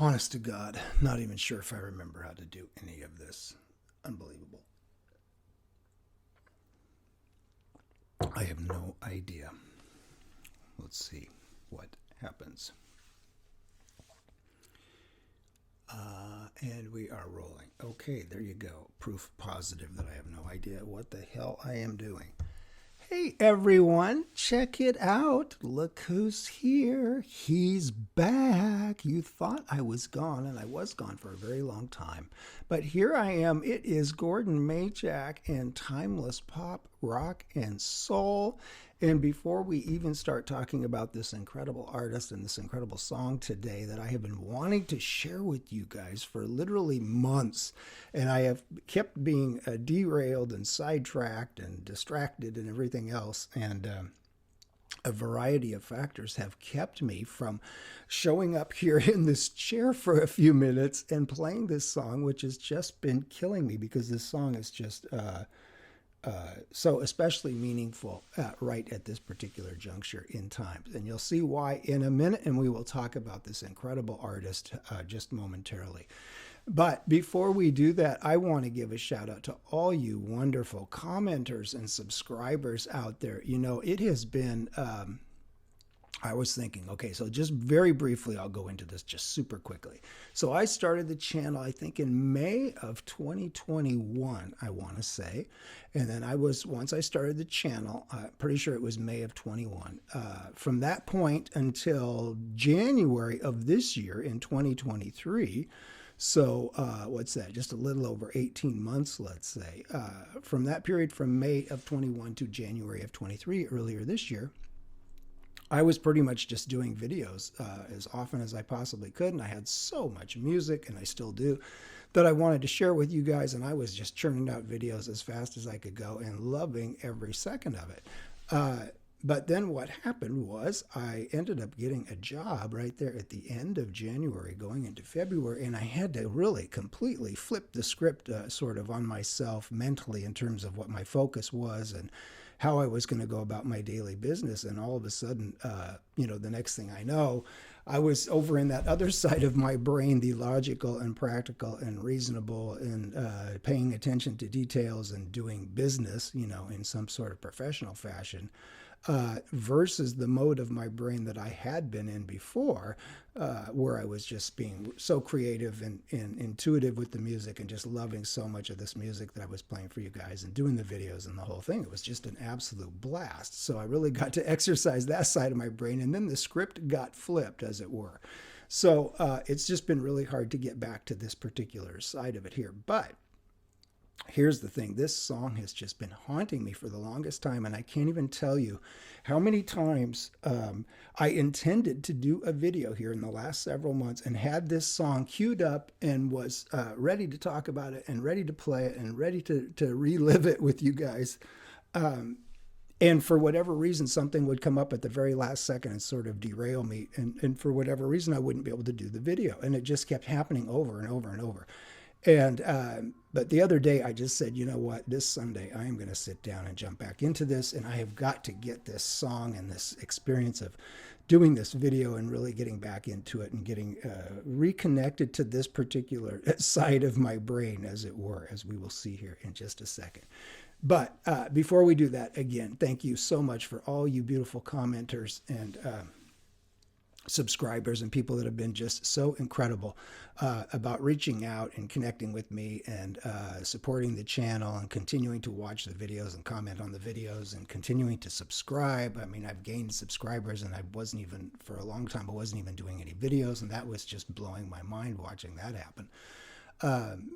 Honest to God, not even sure if I remember how to do any of this. Unbelievable. I have no idea. Let's see what happens. And we are rolling. Okay, there you go. Proof positive that I have no idea what the hell I am doing. Hey everyone, check it out. Look who's here. He's back. You thought I was gone, and I was gone for a very long time. But here I am. It is Gordon Majak and Timeless Pop, Rock, and Soul. And before we even start talking about this incredible artist and this incredible song today that I have been wanting to share with you guys for literally months, and I have kept being derailed and sidetracked and distracted and everything else, and a variety of factors have kept me from showing up here in this chair for a few minutes and playing this song, which has just been killing me because this song is just so especially meaningful right at this particular juncture in time. And you'll see why in a minute, and we will talk about this incredible artist just momentarily. But before we do that, I want to give a shout out to all you wonderful commenters and subscribers out there. You know, it has been... I was thinking, okay, so just very briefly, I'll go into this just super quickly. So I started the channel, I think in May of 2021, I want to say. And then once I started the channel, pretty sure it was May of 21. From that point until January of this year in 2023, so what's that? Just a little over 18 months, let's say. From that period from May of 21 to January of 23, earlier this year, I was pretty much just doing videos as often as I possibly could, and I had so much music, and I still do, that I wanted to share with you guys, and I was just churning out videos as fast as I could go and loving every second of it. But then what happened was I ended up getting a job right there at the end of January going into February, and I had to really completely flip the script sort of on myself mentally in terms of what my focus was and how I was going to go about my daily business. And all of a sudden, the next thing I know, I was over in that other side of my brain, the logical and practical and reasonable and paying attention to details and doing business, in some sort of professional fashion. Versus the mode of my brain that I had been in before, where I was just being so creative and intuitive with the music and just loving so much of this music that I was playing for you guys and doing the videos and the whole thing. It was just an absolute blast. So I really got to exercise that side of my brain, and then the script got flipped, as it were. So it's just been really hard to get back to this particular side of it here. But here's the thing. This song has just been haunting me for the longest time, and I can't even tell you how many times I intended to do a video here in the last several months and had this song queued up and was ready to talk about it and ready to play it and ready to relive it with you guys. And for whatever reason, something would come up at the very last second and sort of derail me. And for whatever reason, I wouldn't be able to do the video. And it just kept happening over and over and over. And but the other day I just said, you know what, this Sunday I am going to sit down and jump back into this, and I have got to get this song and this experience of doing this video and really getting back into it and getting reconnected to this particular side of my brain, as it were, as we will see here in just a second. But before we do that, again, thank you so much for all you beautiful commenters and subscribers and people that have been just so incredible about reaching out and connecting with me and supporting the channel and continuing to watch the videos and comment on the videos and continuing to subscribe. I mean, I've gained subscribers, and I wasn't even, for a long time, I wasn't even doing any videos, and that was just blowing my mind watching that happen.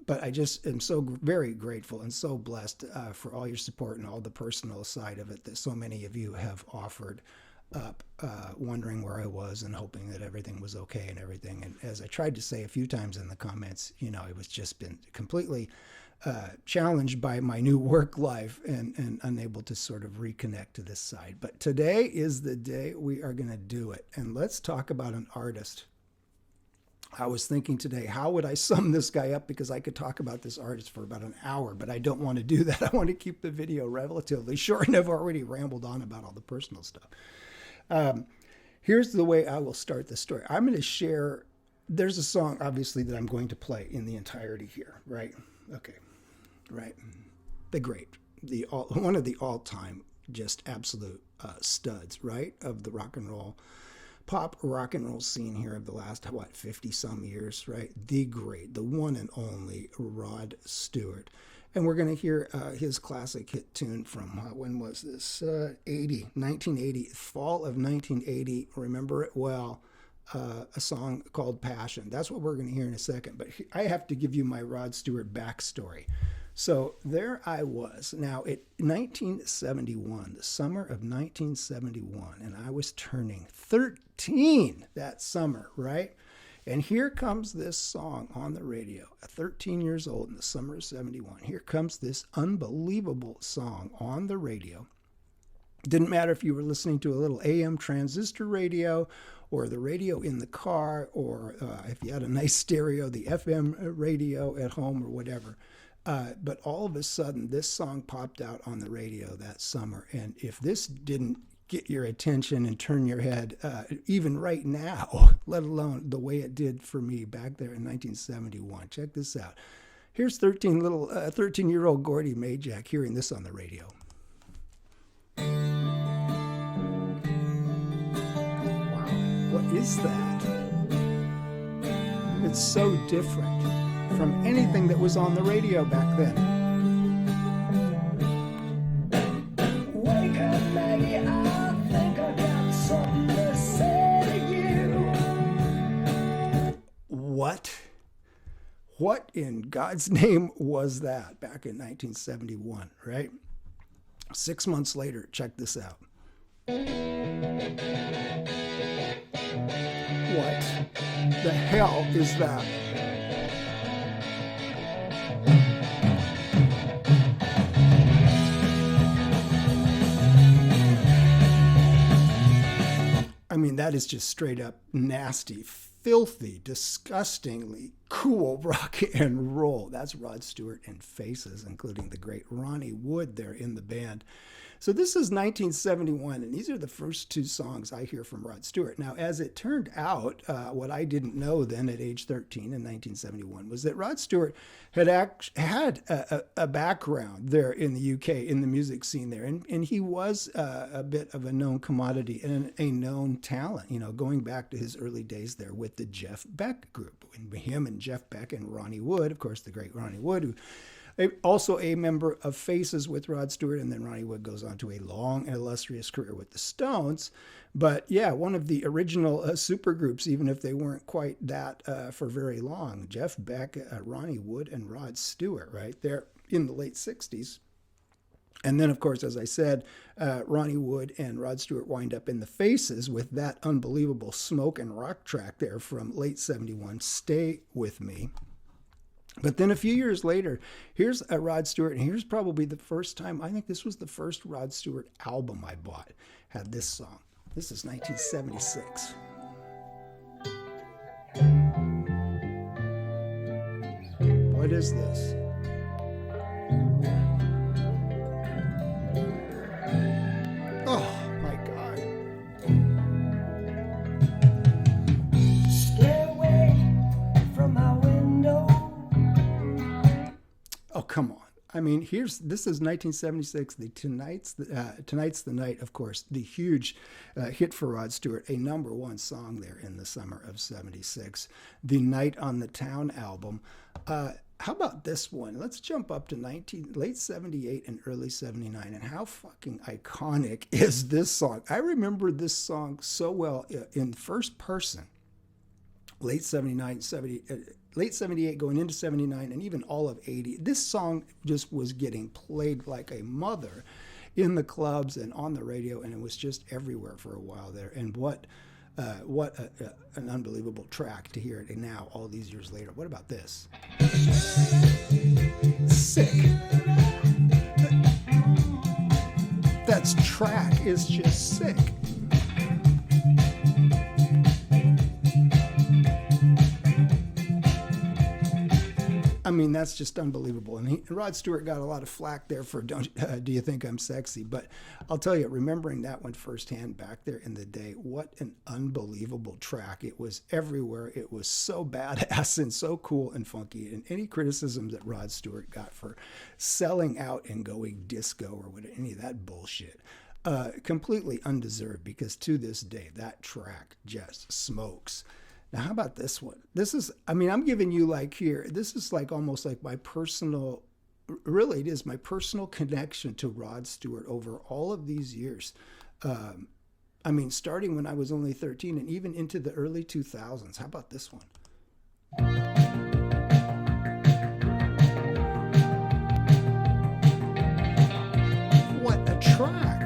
But I just am so very grateful and so blessed for all your support and all the personal side of it that so many of you have offered up, wondering where I was and hoping that everything was okay and everything. And as I tried to say a few times in the comments, it was just been completely challenged by my new work life and unable to sort of reconnect to this side. But today is the day we are going to do it. And let's talk about an artist. I was thinking today, how would I sum this guy up? Because I could talk about this artist for about an hour, but I don't want to do that. I want to keep the video relatively short, and I've already rambled on about all the personal stuff. Here's the way I will start the story. I'm going to share there's a song, obviously, that I'm going to play in the entirety here, right? Okay, right. The great, one of the all-time just absolute studs, right, of the pop rock and roll scene here of the last, 50-some years, right? The great, the one and only Rod Stewart. And we're going to hear his classic hit tune from, when was this? 1980, fall of 1980. Remember it well. A song called Passion. That's what we're going to hear in a second. But I have to give you my Rod Stewart backstory. So there I was. Now, in 1971, the summer of 1971, and I was turning 13 that summer, right? And here comes this song on the radio at 13 years old in the summer of 71. Here comes this unbelievable song on the radio. Didn't matter if you were listening to a little AM transistor radio or the radio in the car, or if you had a nice stereo, the FM radio at home or whatever. But all of a sudden, this song popped out on the radio that summer. And if this didn't get your attention and turn your head, even right now, let alone the way it did for me back there in 1971. Check this out. Here's 13-year-old Gordy Majak hearing this on the radio. Wow, what is that? It's so different from anything that was on the radio back then. Wake up, Maggie, I think I got something to say to you. What in God's name was that back in 1971, right? 6 months later, check this out. What the hell is that? I mean, that is just straight up nasty, filthy, disgustingly cool rock and roll. That's Rod Stewart and Faces, including the great Ronnie Wood there in the band. So this is 1971, and these are the first two songs I hear from Rod Stewart. Now, as it turned out, what I didn't know then at age 13 in 1971 was that Rod Stewart had a background there in the UK, in the music scene there, and he was a bit of a known commodity and a known talent, going back to his early days there with the Jeff Beck group. And him and Jeff Beck and Ronnie Wood, of course, the great Ronnie Wood, who also a member of Faces with Rod Stewart, and then Ronnie Wood goes on to a long and illustrious career with the Stones. But yeah, one of the original supergroups, even if they weren't quite that for very long. Jeff Beck, Ronnie Wood, and Rod Stewart, right there in the late 60s. And then, of course, as I said, Ronnie Wood and Rod Stewart wind up in the Faces with that unbelievable smoke and rock track there from late 71, Stay With Me. But then a few years later, here's a Rod Stewart, and here's probably the first time, I think this was the first Rod Stewart album I bought, had this song. This is 1976. What is this? Oh, my God. Stay away from my window. Oh, come on. I mean, this is 1976. Tonight's the Night, of course, the huge hit for Rod Stewart, a #1 song there in the summer of 76. The Night on the Town album. How about this one? Let's jump up to late 78 and early 79. And how fucking iconic is this song? I remember this song so well in first person. Late 78 going into 79 and even all of 80. This song just was getting played like a mother in the clubs and on the radio, and it was just everywhere for a while there. And what an unbelievable track to hear it now all these years later. What about this? Sick. That track is just sick. I mean, that's just unbelievable. And Rod Stewart got a lot of flack there for Do You Think I'm Sexy? But I'll tell you, remembering that one firsthand back there in the day, what an unbelievable track. It was everywhere. It was so badass and so cool and funky. And any criticisms that Rod Stewart got for selling out and going disco or whatever, any of that bullshit, completely undeserved, because to this day, that track just smokes. Now, how about this one? This is, I mean, I'm giving you like here, this is like almost like my personal, really it is my personal connection to Rod Stewart over all of these years. I mean, starting when I was only 13 and even into the early 2000s. How about this one? What a track.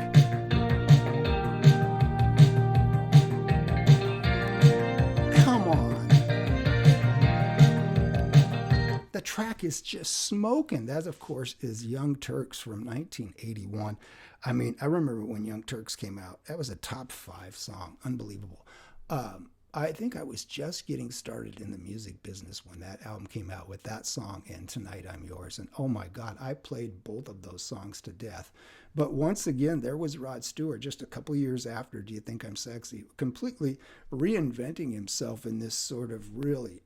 The track is just smoking. That, of course, is Young Turks from 1981. I mean, I remember when Young Turks came out. That was a top 5 song. Unbelievable. I think I was just getting started in the music business when that album came out with that song and Tonight I'm Yours. And oh my God, I played both of those songs to death. But once again, there was Rod Stewart just a couple years after Do You Think I'm Sexy, completely reinventing himself in this sort of really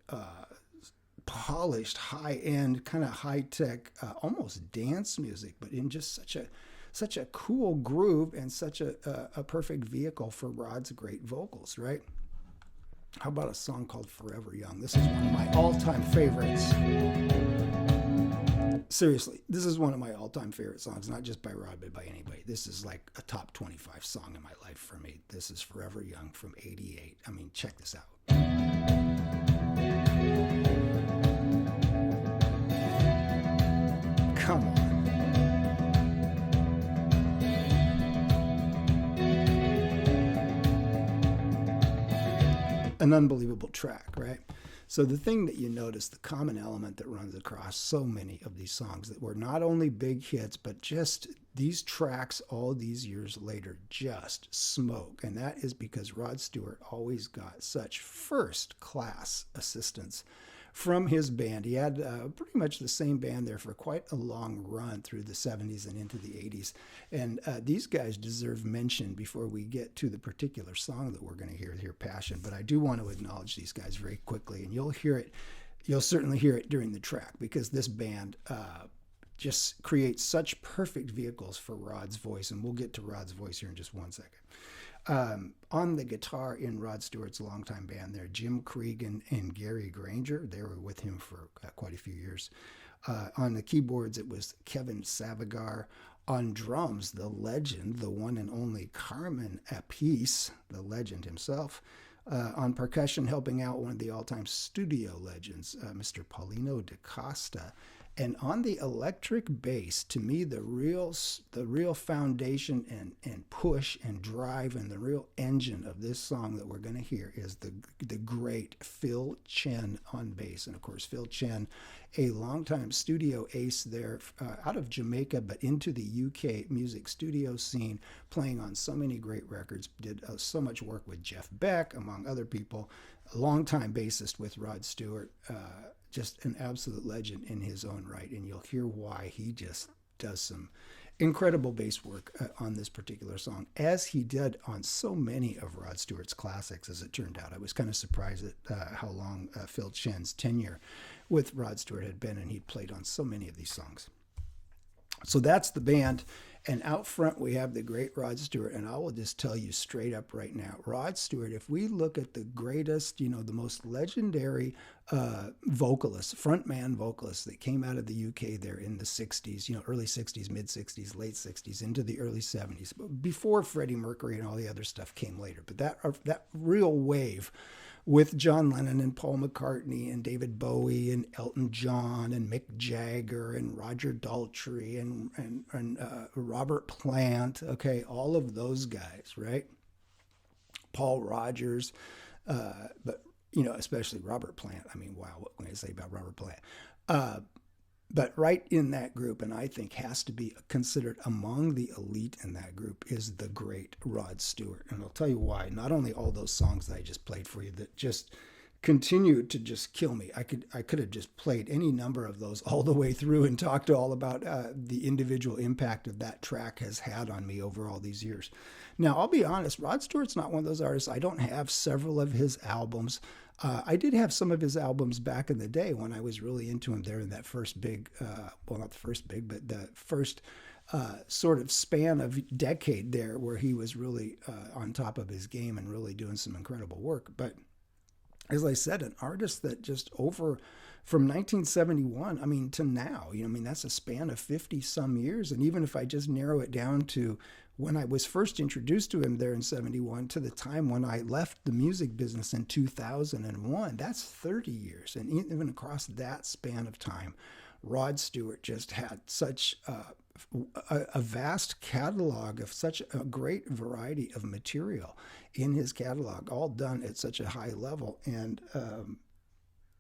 polished, high-end, kind of high-tech, almost dance music, but in just such a cool groove and such a perfect vehicle for Rod's great vocals, right? How about a song called Forever Young? This is one of my all-time favorites. Seriously, this is one of my all-time favorite songs, not just by Rod, but by anybody. This is like a top 25 song in my life for me. This is Forever Young from '88. I mean, check this out. Come on. An unbelievable track, right? So the thing that you notice, the common element that runs across so many of these songs that were not only big hits, but just these tracks all these years later just smoke. And that is because Rod Stewart always got such first-class assistance from his band. He had pretty much the same band there for quite a long run through the 70s and into the 80s. And these guys deserve mention before we get to the particular song that we're going to hear, Passion. But I do want to acknowledge these guys very quickly, and you'll hear it. You'll certainly hear it during the track, because this band just creates such perfect vehicles for Rod's voice. And we'll get to Rod's voice here in just one second. On the guitar in Rod Stewart's longtime band there, Jim Cregan and Gary Granger. They were with him for quite a few years. On the keyboards, it was Kevin Savagar. On drums, the legend, the one and only Carmen Appice, the legend himself. On percussion, helping out one of the all-time studio legends, Mr. Paulino DaCosta. And on the electric bass, to me, the real foundation and push and drive and the real engine of this song that we're going to hear is the great Phil Chen on bass. And of course, Phil Chen, a longtime studio ace there out of Jamaica, but into the UK music studio scene, playing on so many great records, did so much work with Jeff Beck, among other people, a longtime bassist with Rod Stewart, just an absolute legend in his own right. And you'll hear why he just does some incredible bass work on this particular song, as he did on so many of Rod Stewart's classics, as it turned out. I was kind of surprised at how long Phil Chen's tenure with Rod Stewart had been, and he'd played on so many of these songs. So that's the band. And out front, we have the great Rod Stewart. And I will just tell you straight up right now, Rod Stewart, if we look at the greatest, the most legendary vocalists, frontman vocalists that came out of the UK there in the 60s, early 60s, mid 60s, late 60s, into the early 70s, before Freddie Mercury and all the other stuff came later. But that real wave with John Lennon and Paul McCartney and David Bowie and Elton John and Mick Jagger and Roger Daltrey and Robert Plant, okay, all of those guys, right? Paul Rodgers, but, especially Robert Plant. I mean, wow, what can I say about Robert Plant? But right in that group, and I think has to be considered among the elite in that group, is the great Rod Stewart. And I'll tell you why. Not only all those songs that I just played for you that just continued to just kill me. I could have just played any number of those all the way through and talked all about the individual impact that that track has had on me over all these years. Now, I'll be honest, Rod Stewart's not one of those artists. I don't have several of his albums. I did have some of his albums back in the day when I was really into him there in that first big, well, not the first big, but the first sort of span of decade there where he was really on top of his game and really doing some incredible work. But as I said, an artist that just over from 1971, I mean, to now, I mean, that's a span of 50 some years. And even if I just narrow it down to when I was first introduced to him there in 71 to the time when I left the music business in 2001, that's 30 years. And even across that span of time, Rod Stewart just had such a vast catalog of such a great variety of material in his catalog, all done at such a high level. And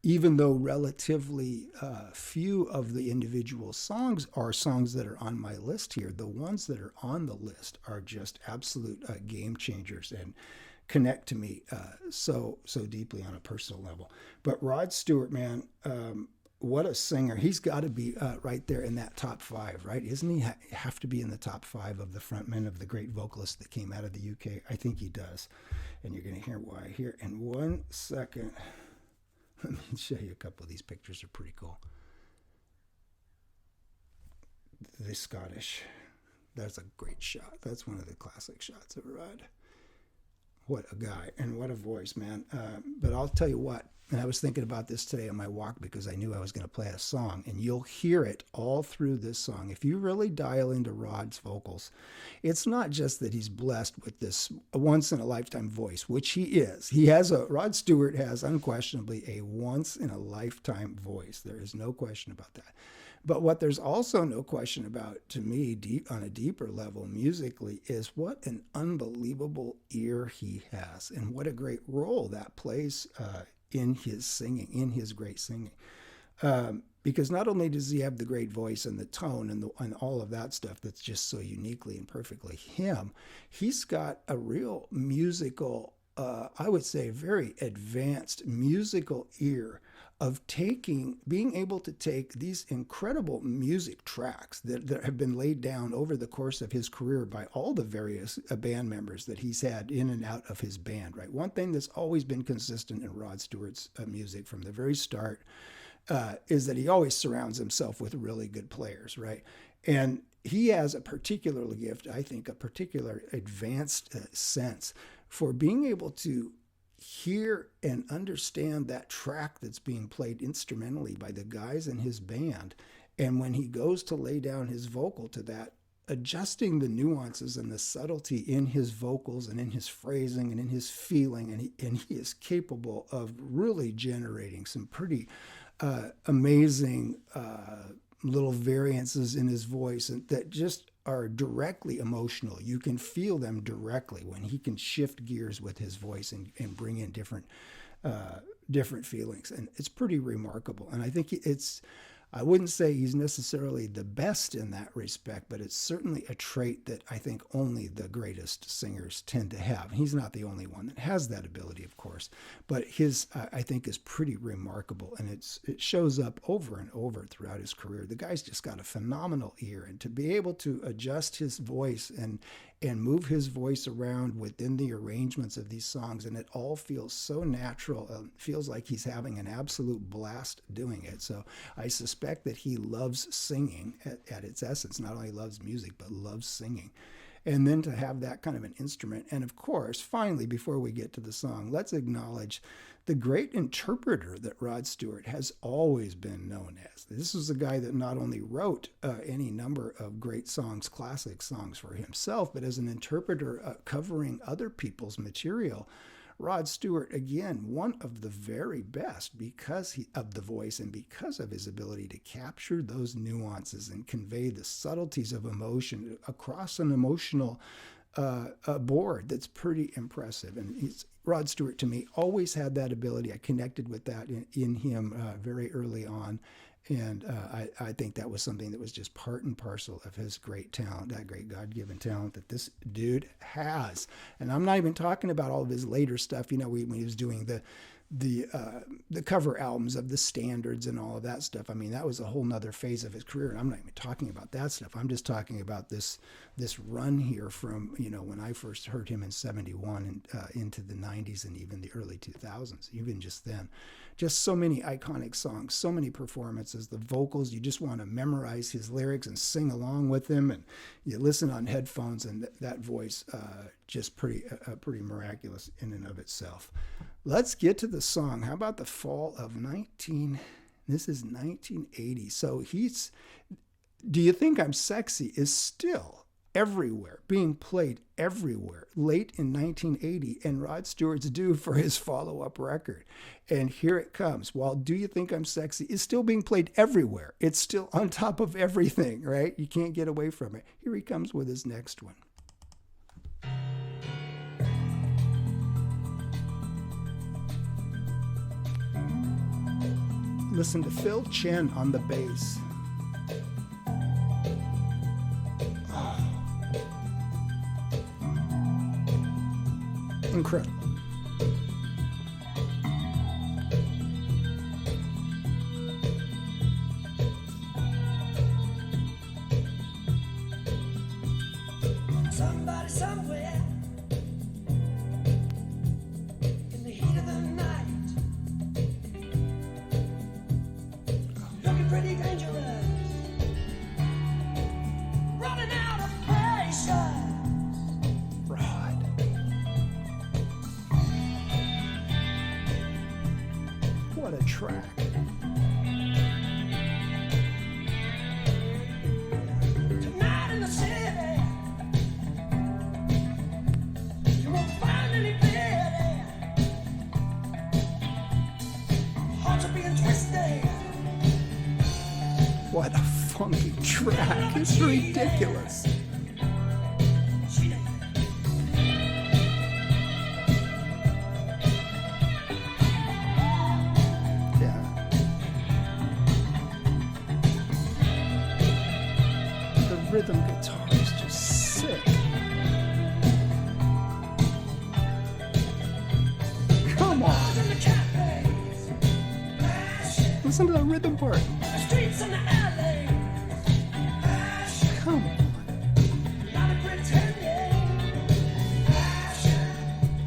even though relatively few of the individual songs are songs that are on my list here, the ones that are on the list are just absolute game changers and connect to me so deeply on a personal level. But Rod Stewart, man, what a singer. He's got to be right there in that top five, right? Isn't he have to be in the top five of the frontmen of the great vocalists that came out of the UK? I think he does. And you're going to hear why here in 1 second. Let me show you a couple of these pictures. Are pretty cool. The Scottish. That's a great shot. That's one of the classic shots of Rod. What a guy and what a voice, man. But I'll tell you what, and I was thinking about this today on my walk because I knew I was going to play a song, and you'll hear it all through this song. If you really dial into Rod's vocals, it's not just that he's blessed with this once-in-a-lifetime voice, which he is. Rod Stewart has unquestionably a once-in-a-lifetime voice. There is no question about that. But what there's also no question about, to me, on a deeper level musically, is what an unbelievable ear he has and what a great role that plays in his singing, in his great singing. Because not only does he have the great voice and the tone and all of that stuff that's just so uniquely and perfectly him, he's got a real musical, I would say, very advanced musical ear of being able to take these incredible music tracks that have been laid down over the course of his career by all the various band members that he's had in and out of his band, right? One thing that's always been consistent in Rod Stewart's music from the very start is that he always surrounds himself with really good players, right? And he has a particular gift, I think, a particular advanced sense for being able to hear and understand that track that's being played instrumentally by the guys in his band. And when he goes to lay down his vocal to that, adjusting the nuances and the subtlety in his vocals and in his phrasing and in his feeling. And he is capable of really generating some pretty amazing little variances in his voice that just are directly emotional. You can feel them directly when he can shift gears with his voice and bring in different feelings. And it's pretty remarkable. And I think I wouldn't say he's necessarily the best in that respect, but it's certainly a trait that I think only the greatest singers tend to have. He's not the only one that has that ability, of course, but his, I think, is pretty remarkable, and it shows up over and over throughout his career. The guy's just got a phenomenal ear, and to be able to adjust his voice and move his voice around within the arrangements of these songs, and it all feels so natural. Feels like he's having an absolute blast doing it. So I suspect that he loves singing at its essence. Not only loves music, but loves singing. And then to have that kind of an instrument. And of course, finally, before we get to the song, let's acknowledge the great interpreter that Rod Stewart has always been known as. This was a guy that not only wrote any number of great songs, classic songs for himself, but as an interpreter covering other people's material. Rod Stewart, again, one of the very best because of the voice and because of his ability to capture those nuances and convey the subtleties of emotion across an emotional board that's pretty impressive. And Rod Stewart, to me, always had that ability. I connected with that in him very early on. And I think that was something that was just part and parcel of his great talent, that great God-given talent that this dude has. And I'm not even talking about all of his later stuff, when he was doing the cover albums of the standards and all of that stuff. I mean, that was a whole nother phase of his career, and I'm not even talking about that stuff. I'm just talking about this run here from, you know, when I first heard him in '71 and into the '90s and even the early 2000s. Even just then, just so many iconic songs, so many performances, the vocals. You just want to memorize his lyrics and sing along with them, and you listen on headphones, and that voice just pretty miraculous in and of itself. Let's get to the song. How about the fall of this is 1980. So Do You Think I'm Sexy is still everywhere, being played everywhere, late in 1980, and Rod Stewart's due for his follow-up record. And here it comes. While Do You Think I'm Sexy is still being played everywhere, it's still on top of everything, right? You can't get away from it. Here he comes with his next one. Listen to Phil Chen on the bass. Oh. Incredible. Somebody somewhere in the heat of the night, looking pretty dangerous, running out of patience. Rod. What a track. Tonight in the city, you won't find any pity. Hearts are being twisted. What a funky track. It's ridiculous. Yeah. The rhythm guitar is just sick. Come on. Listen to the rhythm part. The streets and the alleys, Come on. not a pretending.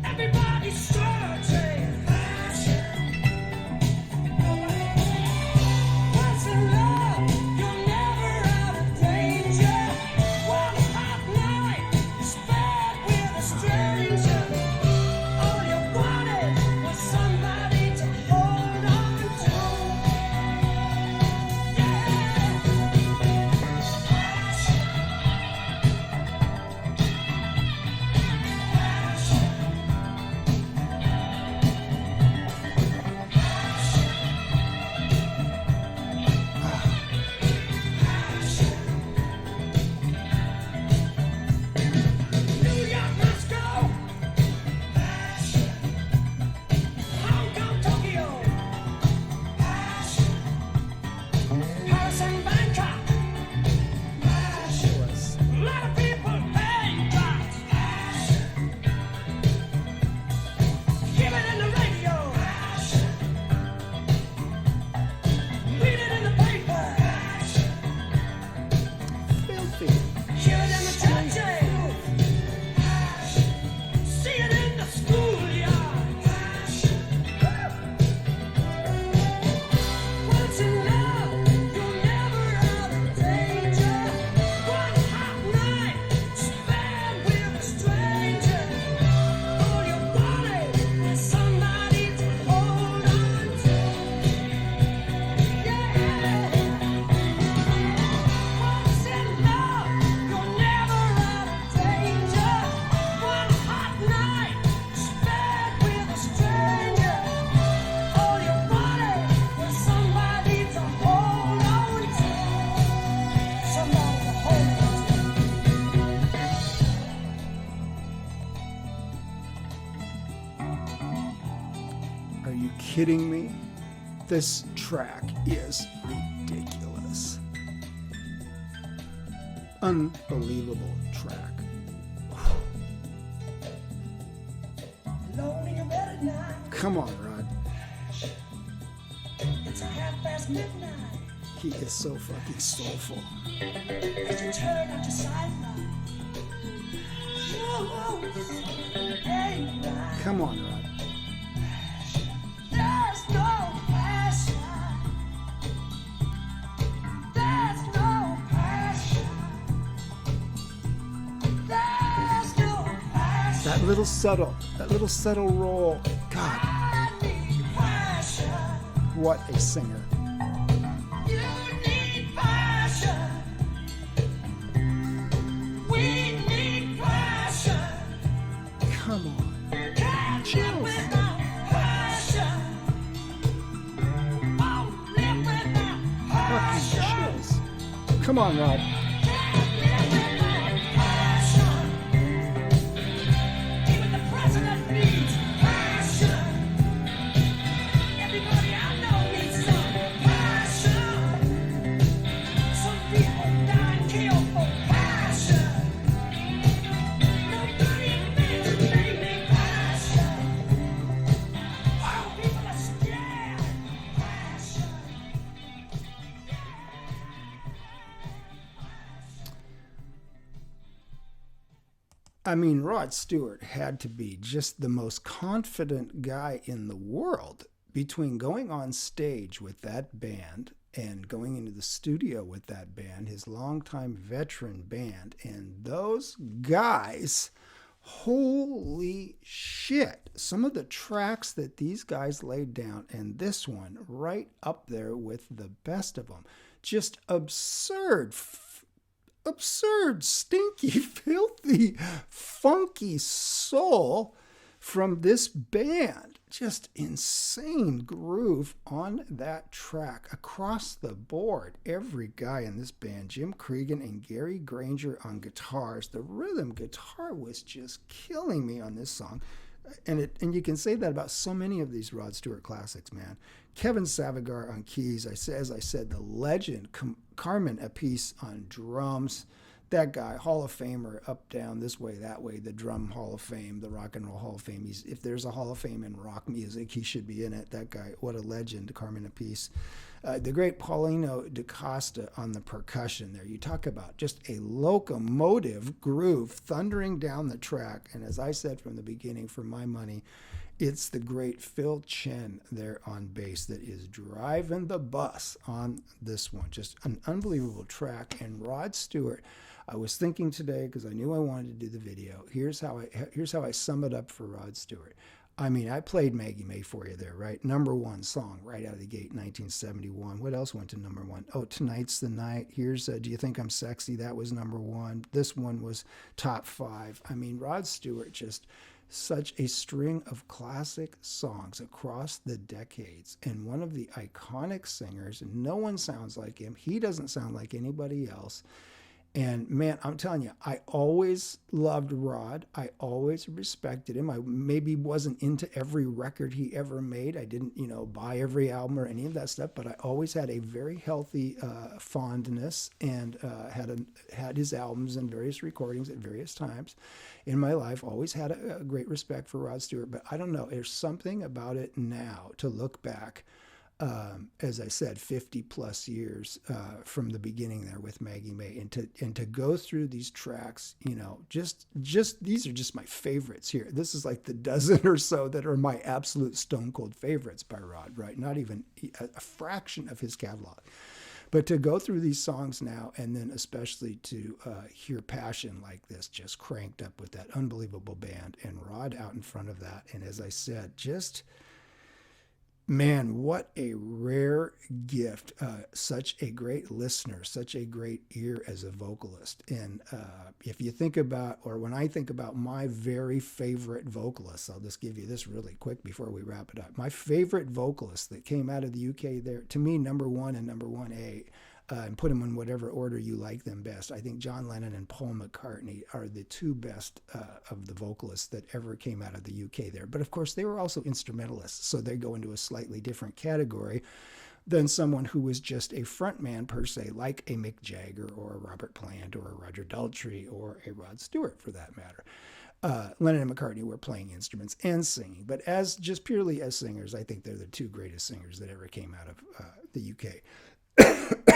Everybody's searching. Once in love, you're never out of danger. One hot night, you spent with a stranger. All you wanted was somebody to hold on to. New York, Moscow, Hong Kong, Tokyo, Paris and Bangkok. A lot of people paying drops. Hear it in the radio, read it in the paper, Filthy. hear it in the churches, see it in the schoolyard. Once in love, you're never out of danger. One hot night, spent with a stranger. All you wanted was somebody to hold on to. Yeah. Once in love, you're never out of danger. One hot night, spent with a stranger. All you wanted was somebody to hold on to. Somebody to hold on Are you kidding me? This track is ridiculous. Unbelievable track. Alone in your bed at night, Come on, Rod. past midnight. He is so fucking soulful. As you turn out your sideline. Come on, Rod. There's no passion. There's no passion. There's no passion. That little subtle roll. God, I need passion. what a singer. You need passion. We need passion. Come on. Can't live without passion. Won't live without Fucking passion. chills. Come on, Rod. Can't live without passion. Even the president needs passion. Everybody I know needs some passion. Some people die and kill for passion. Nobody admits they need passion. Some people are scared of passion. I mean, Rod Stewart had to be just the most confident guy in the world between going on stage with that band and going into the studio with that band, his longtime veteran band, and those guys. Holy shit. Some of the tracks that these guys laid down, and this one right up there with the best of them. Just absurd, stinky, filthy, funky soul from this band. Just insane groove on that track across the board. Every guy in this band, Jim Cregan and Gary Granger on guitars. The rhythm guitar was just killing me on this song. And you can say that about so many of these Rod Stewart classics, man. Kevin Savigar on keys. As I said, the legend Carmen Appice on drums. That guy, Hall of Famer, up, down, this way, that way, the Drum Hall of Fame, the Rock and Roll Hall of Fame. If there's a Hall of Fame in rock music, he should be in it. That guy, what a legend, Carmen Appice. The great Paulino DaCosta on the percussion there. You talk about just a locomotive groove thundering down the track. And as I said from the beginning, for my money, it's the great Phil Chen there on bass that is driving the bus on this one. Just an unbelievable track. And Rod Stewart, I was thinking today, because I knew I wanted to do the video, here's how I sum it up for Rod Stewart. I mean, I played Maggie May for you there, right? Number one song right out of the gate, 1971. What else went to number one? Oh, Tonight's the Night. Here's Do You Think I'm Sexy? That was number one. This one was top 5. I mean, Rod Stewart, just such a string of classic songs across the decades, and one of the iconic singers. No one sounds like him. He doesn't sound like anybody else. And man, I'm telling you, I always loved Rod. I always respected him. I maybe wasn't into every record he ever made. I didn't, buy every album or any of that stuff, but I always had a very healthy fondness and had his albums and various recordings at various times in my life. Always had a great respect for Rod Stewart, but I don't know. There's something about it now to look back. As I said, 50 plus years from the beginning there with Maggie May, and to go through these tracks, just these are just my favorites here. This is like the dozen or so that are my absolute stone cold favorites by Rod, right? Not even a fraction of his catalog. But to go through these songs now, and then especially to hear Passion like this, just cranked up with that unbelievable band, and Rod out in front of that, and as I said, just... man, what a rare gift. Such a great listener, such a great ear as a vocalist. And if you think about, or when I think about my very favorite vocalists, I'll just give you this really quick before we wrap it up. My favorite vocalist that came out of the UK there, to me, number one and number 1A, and put them in whatever order you like them best. I think John Lennon and Paul McCartney are the two best of the vocalists that ever came out of the UK there. But of course, they were also instrumentalists, so they go into a slightly different category than someone who was just a frontman per se, like a Mick Jagger or a Robert Plant or a Roger Daltrey or a Rod Stewart for that matter. Lennon and McCartney were playing instruments and singing. But as just purely as singers, I think they're the two greatest singers that ever came out of the UK.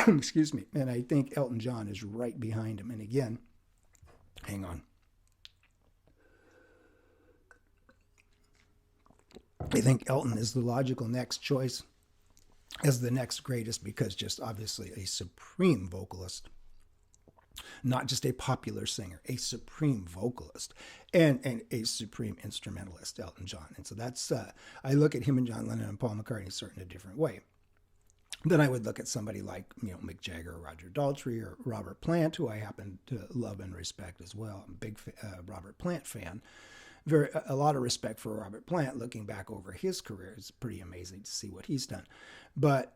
Excuse me. And I think Elton John is right behind him. And again, hang on. I think Elton is the logical next choice as the next greatest because just obviously a supreme vocalist, not just a popular singer, a supreme vocalist and a supreme instrumentalist, Elton John. And so that's, I look at him and John Lennon and Paul McCartney sort of in a different way. Then I would look at somebody like, Mick Jagger or Roger Daltrey or Robert Plant, who I happen to love and respect as well. I'm a big Robert Plant fan. A lot of respect for Robert Plant. Looking back over his career, it's pretty amazing to see what he's done. But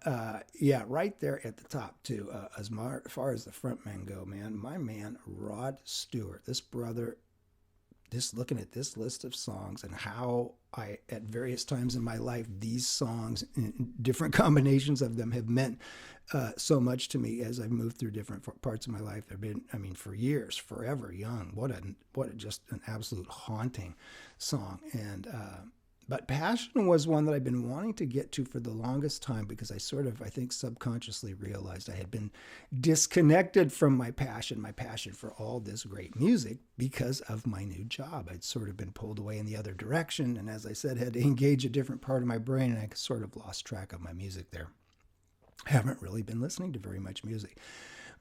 yeah, right there at the top too, as far as the frontmen go, man, my man Rod Stewart, this brother, looking at this list of songs and how I, at various times in my life, these songs, different combinations of them have meant so much to me as I've moved through different parts of my life. They've been, for years, forever young. What a just an absolute haunting song. And but Passion was one that I've been wanting to get to for the longest time because I think subconsciously realized I had been disconnected from my passion for all this great music because of my new job. I'd sort of been pulled away in the other direction. And as I said, had to engage a different part of my brain and I sort of lost track of my music there. Haven't really been listening to very much music.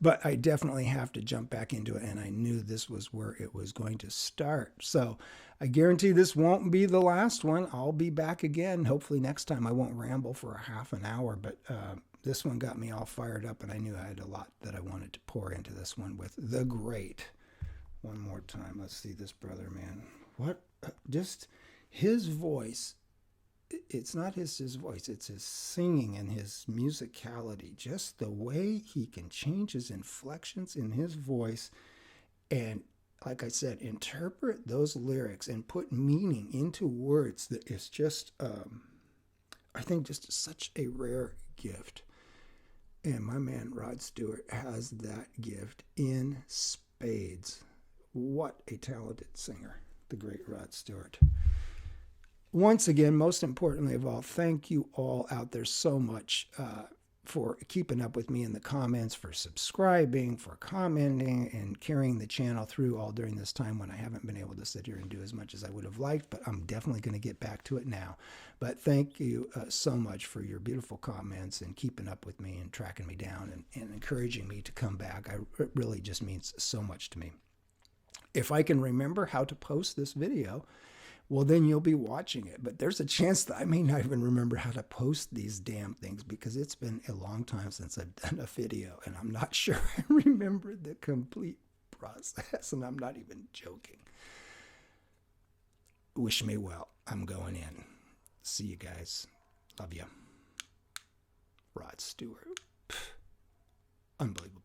But I definitely have to jump back into it, and I knew this was where it was going to start. So I guarantee this won't be the last one. I'll be back again. Hopefully next time I won't ramble for a half an hour, but this one got me all fired up, and I knew I had a lot that I wanted to pour into this one with the great. One more time. Let's see this brother, man. What? Just his voice. It's not his voice, it's his singing and his musicality. Just the way he can change his inflections in his voice and, like I said, interpret those lyrics and put meaning into words that is just, I think, just such a rare gift. And my man Rod Stewart has that gift in spades. What a talented singer, the great Rod Stewart. Once again, most importantly of all, thank you all out there so much for keeping up with me in the comments, for subscribing, for commenting, and carrying the channel through all during this time when I haven't been able to sit here and do as much as I would have liked, but I'm definitely going to get back to it now. But thank you so much for your beautiful comments and keeping up with me and tracking me down and encouraging me to come back. It really just means so much to me. If I can remember how to post this video, well, then you'll be watching it. But there's a chance that I may not even remember how to post these damn things because it's been a long time since I've done a video, and I'm not sure I remember the complete process, and I'm not even joking. Wish me well. I'm going in. See you guys. Love you. Rod Stewart. Unbelievable.